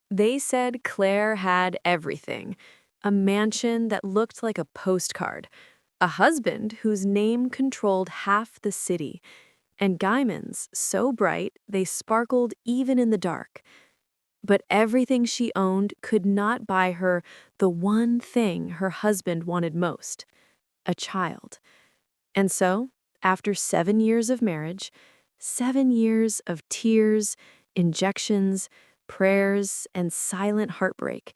They said Claire had everything: a mansion that looked like a postcard, a husband whose name controlled half the city, and diamonds so bright they sparkled even in the dark. But everything she owned could not buy her the one thing her husband wanted most: a child. And so, after 7 years of marriage, 7 years of tears, injections, prayers, and silent heartbreak,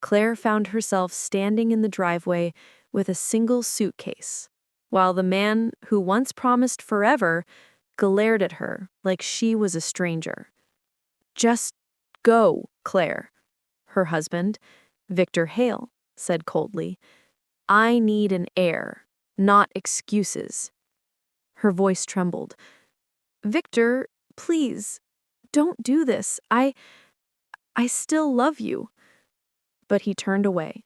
Claire found herself standing in the driveway with a single suitcase, while the man who once promised forever glared at her like she was a stranger. "Just go, Claire," her husband, Victor Hale, said coldly. "I need an heir, not excuses." Her voice trembled. "Victor, please, don't do this. I still love you." But he turned away,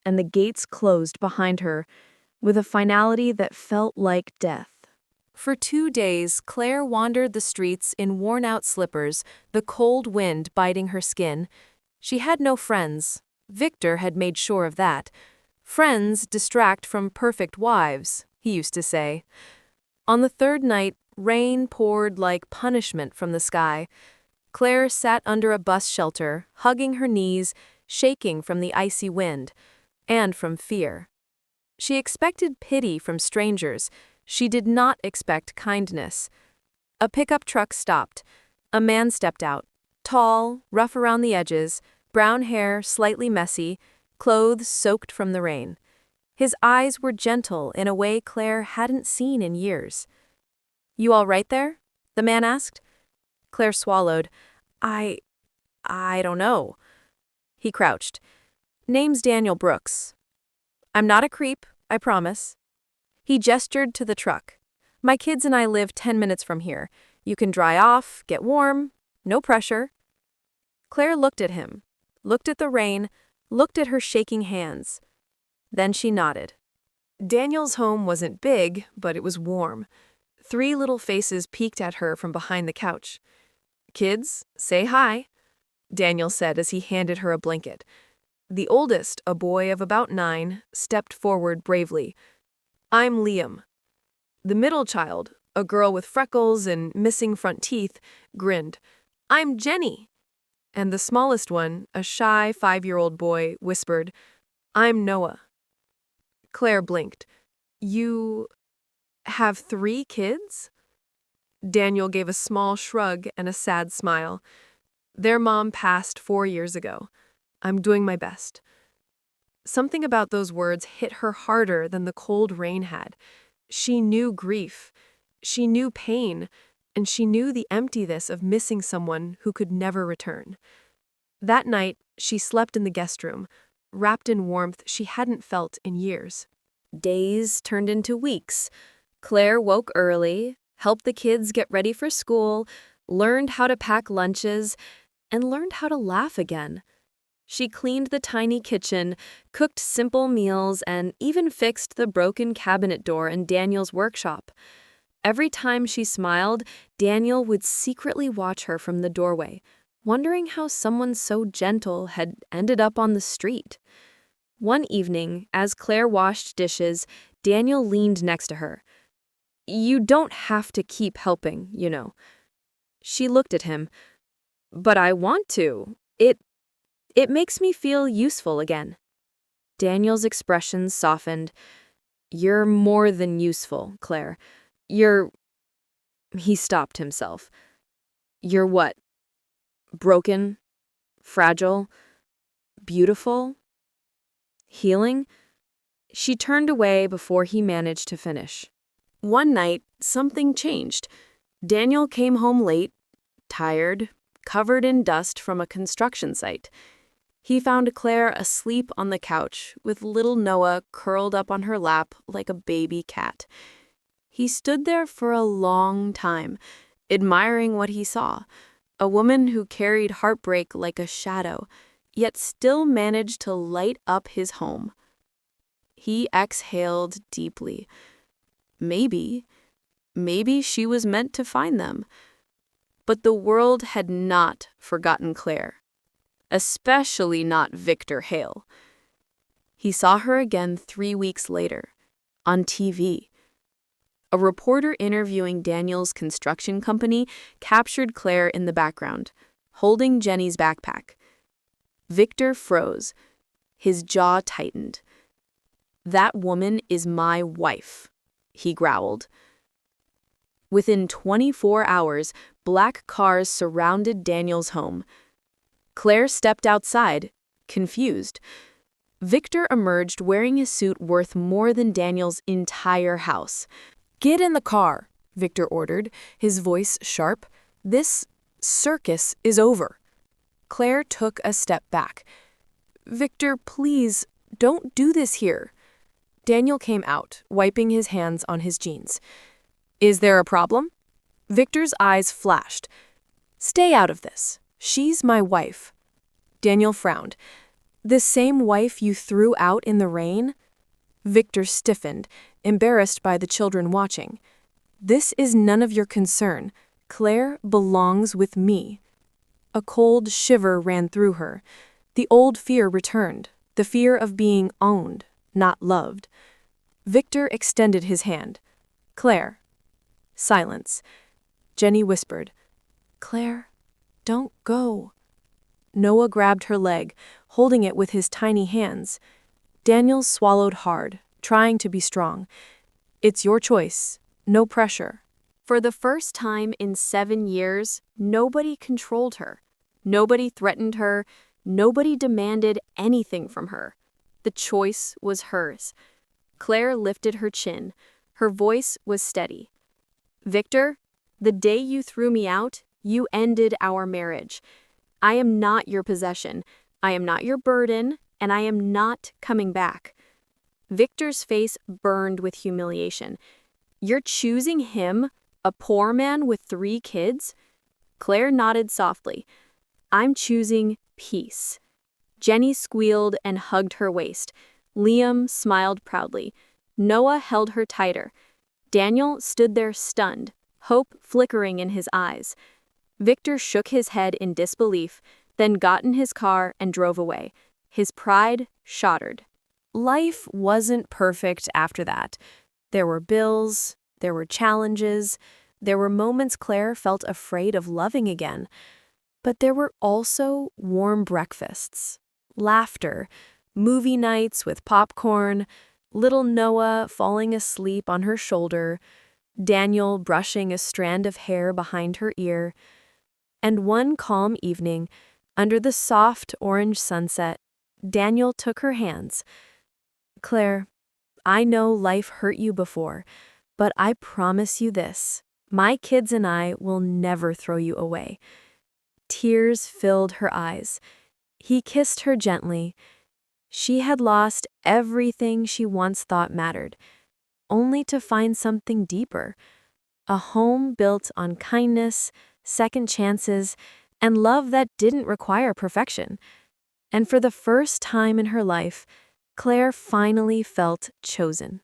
and the gates closed behind her with a finality that felt like death. For 2 days, Claire wandered the streets in worn-out slippers, the cold wind biting her skin. She had no friends. Victor had made sure of that. "Friends distract from perfect wives," he used to say. On the third night, rain poured like punishment from the sky. Claire sat under a bus shelter, hugging her knees, shaking from the icy wind, and from fear. She expected pity from strangers. She did not expect kindness. A pickup truck stopped. A man stepped out, tall, rough around the edges, brown hair slightly messy, clothes soaked from the rain. His eyes were gentle in a way Claire hadn't seen in years. "You all right there?" the man asked. Claire swallowed. I don't know." He crouched. "Name's Daniel Brooks. I'm not a creep, I promise." He gestured to the truck. "My kids and I live 10 minutes from here. You can dry off, get warm, no pressure." Claire looked at him, looked at the rain, looked at her shaking hands. Then she nodded. Daniel's home wasn't big, but it was warm. 3 little faces peeked at her from behind the couch. "Kids, say hi," Daniel said as he handed her a blanket. The oldest, a boy of about 9, stepped forward bravely. "I'm Liam." The middle child, a girl with freckles and missing front teeth, grinned. "I'm Jenny." And the smallest one, a shy 5-year-old boy, whispered, "I'm Noah." Claire blinked. "You have 3 kids?" Daniel gave a small shrug and a sad smile. "Their mom passed 4 years ago. I'm doing my best." Something about those words hit her harder than the cold rain had. She knew grief, she knew pain, and she knew the emptiness of missing someone who could never return. That night, she slept in the guest room, wrapped in warmth she hadn't felt in years. Days turned into weeks. Claire woke early, helped the kids get ready for school, learned how to pack lunches, and learned how to laugh again. She cleaned the tiny kitchen, cooked simple meals, and even fixed the broken cabinet door in Daniel's workshop. Every time she smiled, Daniel would secretly watch her from the doorway, wondering how someone so gentle had ended up on the street. One evening, as Claire washed dishes, Daniel leaned next to her. "You don't have to keep helping, you know." She looked at him. "But I want to. It makes me feel useful again." Daniel's expression softened. "You're more than useful, Claire. You're—" He stopped himself. "You're what? Broken? Fragile? Beautiful? Healing?" She turned away before he managed to finish. One night, something changed. Daniel came home late, tired, covered in dust from a construction site. He found Claire asleep on the couch, with little Noah curled up on her lap like a baby cat. He stood there for a long time, admiring what he saw: a woman who carried heartbreak like a shadow, yet still managed to light up his home. He exhaled deeply. Maybe she was meant to find them. But the world had not forgotten Claire. especially not Victor Hale. He saw her again 3 weeks later, on TV. A reporter interviewing Daniel's construction company captured Claire in the background, holding Jenny's backpack. Victor froze. His jaw tightened. "That woman is my wife," he growled. Within 24 hours, black cars surrounded Daniel's home. Claire stepped outside, confused. Victor emerged wearing a suit worth more than Daniel's entire house. "Get in the car," Victor ordered, his voice sharp. "This circus is over." Claire took a step back. "Victor, please, don't do this here." Daniel came out, wiping his hands on his jeans. "Is there a problem?" Victor's eyes flashed. "Stay out of this. She's my wife." Daniel frowned. "The same wife you threw out in the rain?" Victor stiffened, embarrassed by the children watching. "This is none of your concern. Claire belongs with me." A cold shiver ran through her. The old fear returned, the fear of being owned, not loved. Victor extended his hand. "Claire." Silence. Jenny whispered, "Claire, don't go." Noah grabbed her leg, holding it with his tiny hands. Daniel swallowed hard, trying to be strong. "It's your choice. No pressure." For the first time in 7 years, nobody controlled her. Nobody threatened her. Nobody demanded anything from her. The choice was hers. Claire lifted her chin. Her voice was steady. "Victor, the day you threw me out, you ended our marriage. I am not your possession. I am not your burden, and I am not coming back." Victor's face burned with humiliation. "You're choosing him, a poor man with 3 kids?" Claire nodded softly. "I'm choosing peace." Jenny squealed and hugged her waist. Liam smiled proudly. Noah held her tighter. Daniel stood there stunned, hope flickering in his eyes. Victor shook his head in disbelief, then got in his car and drove away, his pride shattered. Life wasn't perfect after that. There were bills, there were challenges, there were moments Claire felt afraid of loving again. But there were also warm breakfasts, laughter, movie nights with popcorn, little Noah falling asleep on her shoulder, Daniel brushing a strand of hair behind her ear. And one calm evening, under the soft orange sunset, Daniel took her hands. "Claire, I know life hurt you before, but I promise you this, my kids and I will never throw you away." Tears filled her eyes. He kissed her gently. She had lost everything she once thought mattered, only to find something deeper. A home built on kindness, second chances, and love that didn't require perfection. And for the first time in her life, Claire finally felt chosen.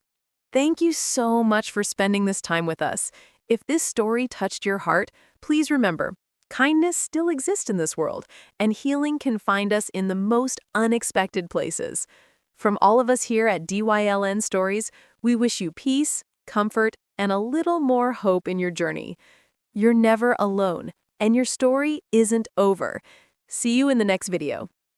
Thank you so much for spending this time with us. If this story touched your heart, please remember, kindness still exists in this world, and healing can find us in the most unexpected places. From all of us here at DYLN Stories, we wish you peace, comfort, and a little more hope in your journey. You're never alone, and your story isn't over. See you in the next video.